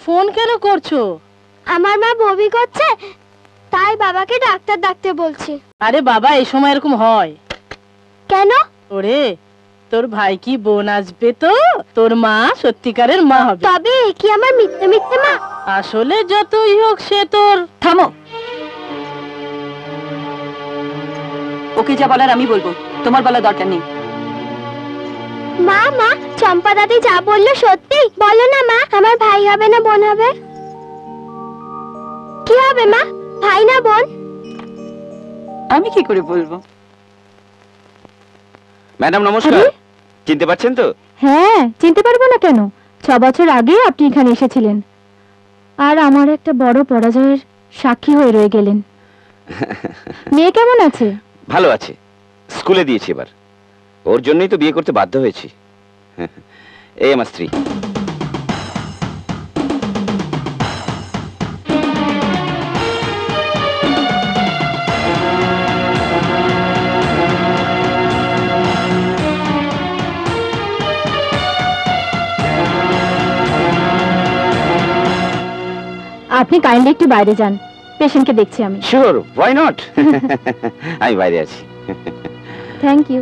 Phone কেন করছো? আমার মা বমি করছে, তাই বাবাকে ডাক্তার ডাকতে বলছি। আরে বাবা, এই সময় এরকম হয় কেন? ওরে, তোর ভাই কি বোন আসবে তো তোর মা সত্যিকারের মা হবে। তবে কি আমার মিথ্যে মিথ্যে মা? আসলে যতই হোক সে তোর। থামো, ওকে যা বলার আমি বলবো, তোমার বলা দরকার নেই। মা মা, চম্পা দাদি যা বললো সত্যি? বলো না মা, আমার ভাই হবে না বোন হবে? কি হবে মা, ভাই না বোন? আমি কি করে বলবো? ম্যাডাম নমস্কার, চিনতে পারছেন তো? হ্যাঁ, চিনতে পারবো না কেন? 6 বছর আগে আপনি এখানে এসেছিলেন, আর আমার একটা বড় পরাজয়ের সাক্ষী হয়ে রয়ে গেলেন। মেয়ে কেমন আছে? ভালো আছে, স্কুলে দিয়েছি এবার। ওর জন্যই তো বিয়ে করতে বাধ্য হয়েছি। এই আমার স্ত্রী। আপনি কাইন্ডলি একটু বাইরে যান, পেশেন্টকে দেখছি আমি। Sure, why not. আমি বাইরে আছি। Thank you.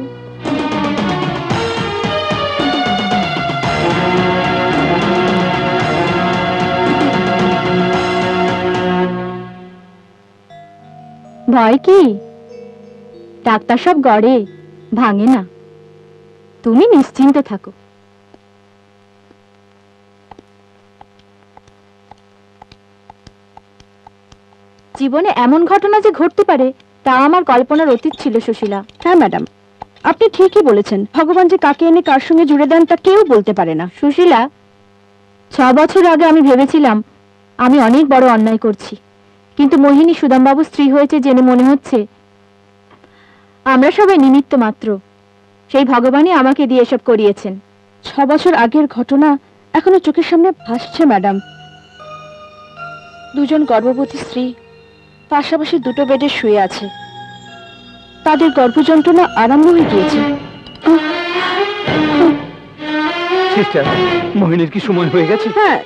ভয় কি? ডাক্তার সব গড়ে, ভাঙে না। তুমি নিশ্চিন্তে থাকো। জীবনে এমন ঘটনা যে ঘটতে পারে তা আমার কল্পনার অতীত ছিল সুশীলা। হ্যাঁ ম্যাডাম, আপনি ঠিকই বলেছেন। ভগবান যে কাকে এনে কার সঙ্গে জুড়ে দেন তা কেউ বলতে পারে না। সুশীলা, 6 বছর আগে আমি ভেবেছিলাম আমি অনেক বড় অন্যায় করছি, কিন্তু মোহিনী সুদামবাবুর স্ত্রী হয়েছে জেনে মনে হচ্ছে আমরা সবাই নিমিত্ত মাত্র। সেই ভগবানই আমাকে দিয়ে এসব করিয়েছেন। 6 বছর আগের ঘটনা এখনো চোখের সামনে ভাসছে ম্যাডাম। দুজন গর্ভবতী স্ত্রী পাশাপাশি দুটো বেডে শুয়ে আছে, তাদের গর্ভযন্ত্রণা আরম্ভ হয়ে গিয়েছে। সিস্টার, মোহিনীর কি সময় হয়ে গেছে? হ্যাঁ,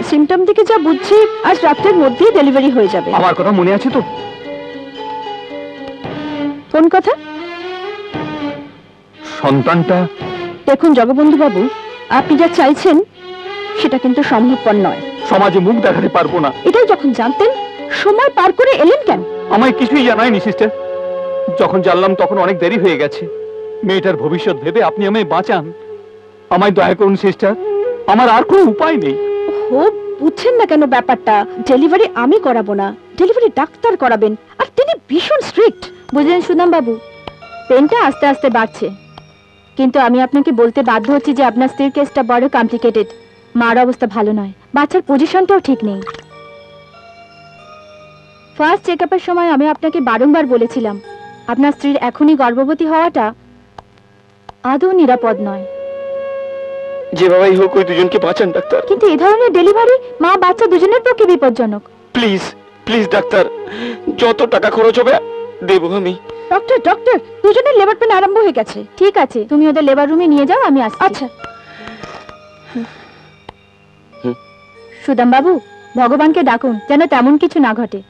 সিমটম থেকে যা বুঝছি আজ রাতের মধ্যেই ডেলিভারি হয়ে যাবে। আমার কথা মনে আছে তো? কোন কথা? সন্তানটা। দেখুন জগবন্ধু বাবু, আপনি যা চাইছেন সেটা কিন্তু সম্ভবপর নয়। সমাজে মুখ দেখাতে পারবো না, এটাই যখন জানতেন সময় পার করে এলেন কেন? আমায় কিছুই জানায়নি সিস্টার। যখন জানলাম তখন অনেক দেরি হয়ে গেছে। মেয়েটার ভবিষ্যৎ ভেবে আপনি আমায় বাঁচান। আমায় দয়া করুন সিস্টার, আমার আর কোনো উপায় নেই। ও, বুঝছেন না কেন ব্যাপারটা? ডেলিভারি আমি করাবো না, ডেলিভারি ডাক্তার করাবেন, আর তিনি ভীষণ স্ট্রিক্ট। বুঝলেন সুদাম বাবু, পেনটা আস্তে আস্তে বাড়ছে, কিন্তু আমি আপনাকে বলতে বাধ্য হচ্ছি যে আপনার স্ত্রীর কেসটা বড় কমপ্লিকেটেড। মার অবস্থা ভালো নয়, বাচ্চার পজিশনটাও ঠিক নেই। ফার্স্ট চেকআপের সময় আমি আপনাকে বারংবার বলেছিলাম আপনার স্ত্রীর এখনই গর্ভবতী হওয়াটা আদৌ নিরাপদ নয়। যেভাবেই হোক ওই দুজনকে বাঁচান ডাক্তার। কিন্তু এই ধরনের ডেলিভারি মা বাচ্চা দুজনের পক্ষে বিপজ্জনক। প্লিজ প্লিজ ডাক্তার, যত টাকা খরচ হবে দেবো আমি। ডক্টর ডক্টর, দুজনের লেবার পেন আরম্ভ হয়ে গেছে। ঠিক আছে, তুমি ওদের লেবার রুমে নিয়ে যাও, আমি আসছি। আচ্ছা সুদাম বাবু, ভগবানকে ডাকুন যেন তেমন কিছু না ঘটে।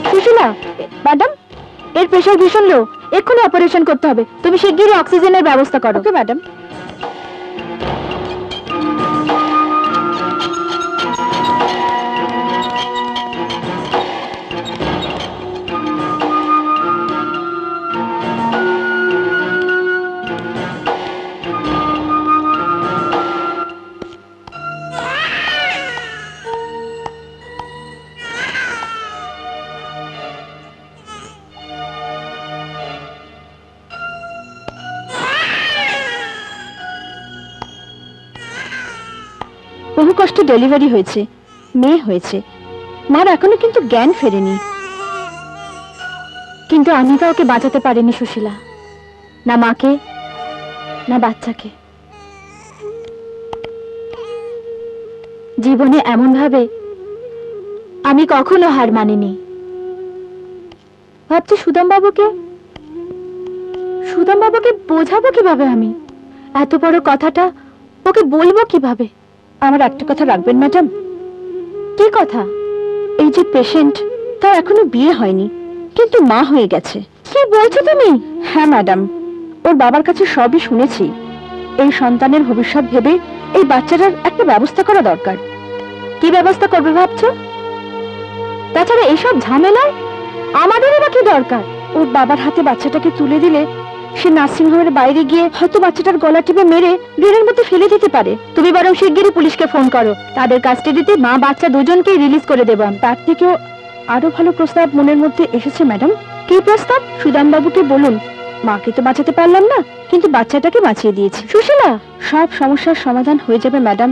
সুশীলা ম্যাডাম, এর প্রেশার ভীষণ লো, এক্ষুনি অপারেশন করতে হবে। তুমি শিগগিরই অক্সিজেনের ব্যবস্থা করো। Okay madam. বহু কষ্টে ডেলিভারি হয়েছে, মেয়ে হয়েছে, মার এখনো কিন্তু জ্ঞান ফেরেনি। কিন্তু আমি কাউকে বাঁচাতে পারিনি সুশীলা, না মাকে না বাচ্চাকে। জীবনে এমন ভাবে আমি কখনো হার মানিনি। ভাবছি সুদাম বাবুকে সুদাম বাবাকে বোঝাবো কিভাবে? আমি এত বড় কথাটা ওকে বলবো কিভাবে? আমার একটা কথা রাখবেন ম্যাডাম। কি কথা? এই যে পেশেন্ট, তার এখনো বিয়ে হয়নি, কিন্তু মা হয়ে গেছে। কি বলছো তুমি? হ্যাঁ ম্যাডাম, ওর বাবার কাছে সবই শুনেছি। এই সন্তানের ভবিষ্যৎ ভেবে এই বাচ্চাটার একটা ব্যবস্থা করা দরকার। কি ব্যবস্থা করবে ভাবছো? তাছাড়া এইসব ঝামেলায় আমাদেরও বা কি দরকার? ওর বাবার হাতে বাচ্চাটাকে তুলে দিলে সে নার্সিং হোমের বাইরে গিয়ে হয়তো বাচ্চাটার গলা টিপে মেরে ড্রেনের মধ্যে ফেলে দিতে পারে। তুমি বরং শিগগিরই পুলিশকে ফোন করো, তাদের কাস্টাডিতে মা বাচ্চা দুজনকেই রিলিজ করে দেব। তার থেকেও আরো ভালো প্রস্তাব মনের মধ্যে এসেছে ম্যাডাম। কি প্রস্তাব? সুদাম বাবুকে বলুন, মাকে তো বাঁচাতে পারলাম না, কিন্তু বাচ্চাটাকে বাঁচিয়ে দিয়েছি। সুশীলা, সব সমস্যার সমাধান হয়ে যাবে ম্যাডাম,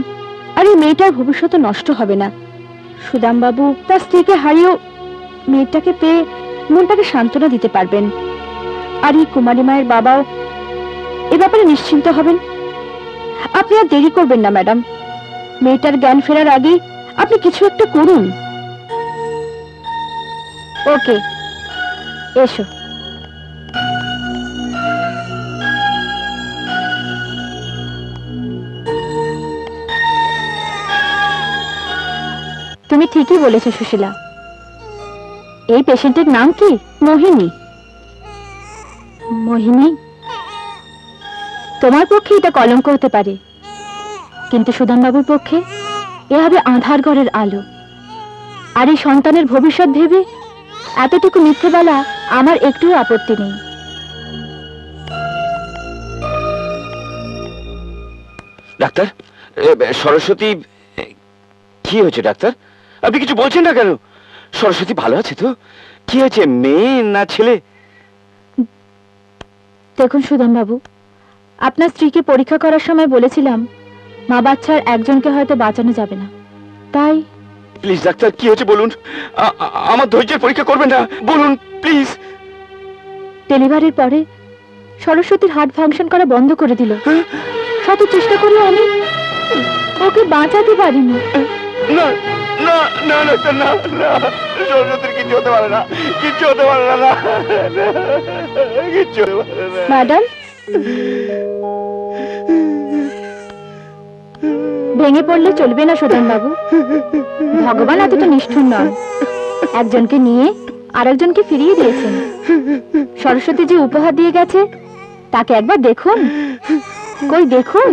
আর এই মেয়েটার ভবিষ্যৎ নষ্ট হবে না। সুদাম বাবু তার স্ত্রীকে হারিয়েও মেয়েটাকে পেয়ে মনটাকে সান্ত্বনা দিতে পারবেন, আর এই কুমারী মায়ের বাবাও এ ব্যাপারে নিশ্চিন্ত হবেন। আপনি আর দেরি করবেন না ম্যাডাম, মেয়েটার জ্ঞান ফেরার আগেই আপনি কিছু একটা করুন। ওকে, এসো। তুমি ঠিকই বলেছো সুশীলা। এই পেশেন্টের নাম কি? মোহিনী। মোহিনী, তোমার পক্ষে এটা কলঙ্ক হতে পারে, কিন্তু সুদামবাবুর পক্ষে এ হবে আঁধার ঘরের আলো। আর এই সন্তানের ভবিষ্যৎ ভেবে এতটুকু মিথ্যে বলা আমার একটুও আপত্তি নেই। ডাক্তার, সরস্বতী কি হয়েছে ডাক্তার? আপনি কিছু বলছেন না কেন? সরস্বতী ভালো আছে তো? কি হয়েছে, মেয়ে না ছেলে? দেখুন সুদামবাবু, আপনার স্ত্রীকে পরীক্ষা করার সময় বলেছিলাম মা বাচ্চার একজনকে হয়তো বাঁচানো যাবে না, তাই। প্লিজ ডাক্তার, কি হয়েছে বলুন। আমার ধৈর্যের পরীক্ষা করবেন না, বলুন প্লিজ। ডেলিভারির পরে সরস্বতীর হার্ট ফাংশন করা বন্ধ করে দিল। শত চেষ্টা করে আমি ওকে বাঁচাতে পারিনি। না না না ডাক্তার, না না, সরস্বতীর কিছু হতে পারে না, কিচ্ছু হতে পারে না, কিচ্ছু হতে পারে না। ম্যাডাম, ভেঙে পড়লে চলবে না সুদামবাবু, ভগবান এতটা নিষ্ঠুর নন। একজনকে নিয়ে আরেকজনকে ফিরিয়ে দিয়েছেন। সরস্বতী যে উপহার দিয়ে গেছে তাকে একবার দেখুন, কই দেখুন।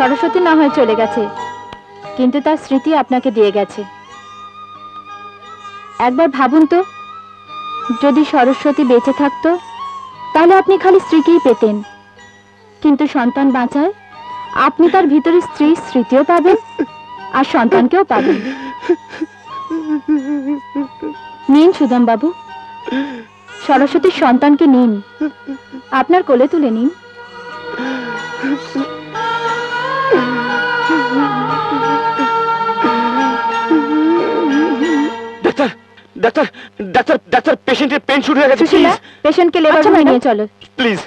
সরস্বতী না হয় চলে গেছে, কিন্তু তার স্মৃতি আপনাকে দিয়ে গেছে। একবার ভাবুন তো, যদি সরস্বতী বেঁচে থাকতো তাহলে আপনি খালি স্ত্রীকেই পেতেন, কিন্তু সন্তান বাঁচায় আপনি তার ভিতরে স্ত্রীর স্মৃতিও পাবেন আর সন্তানকেও পাবেন। নিন সুদাম বাবু, সরস্বতীর সন্তানকে নিন, আপনার কোলে তুলে নিন। ডাক্তার ডাক্তার ডাক্তার ডাক্তার, পেশেন্টের পেন শুরু হয়ে গেছে। পেশেন্টকে লেবার রুমে নিয়ে চলো প্লিজ।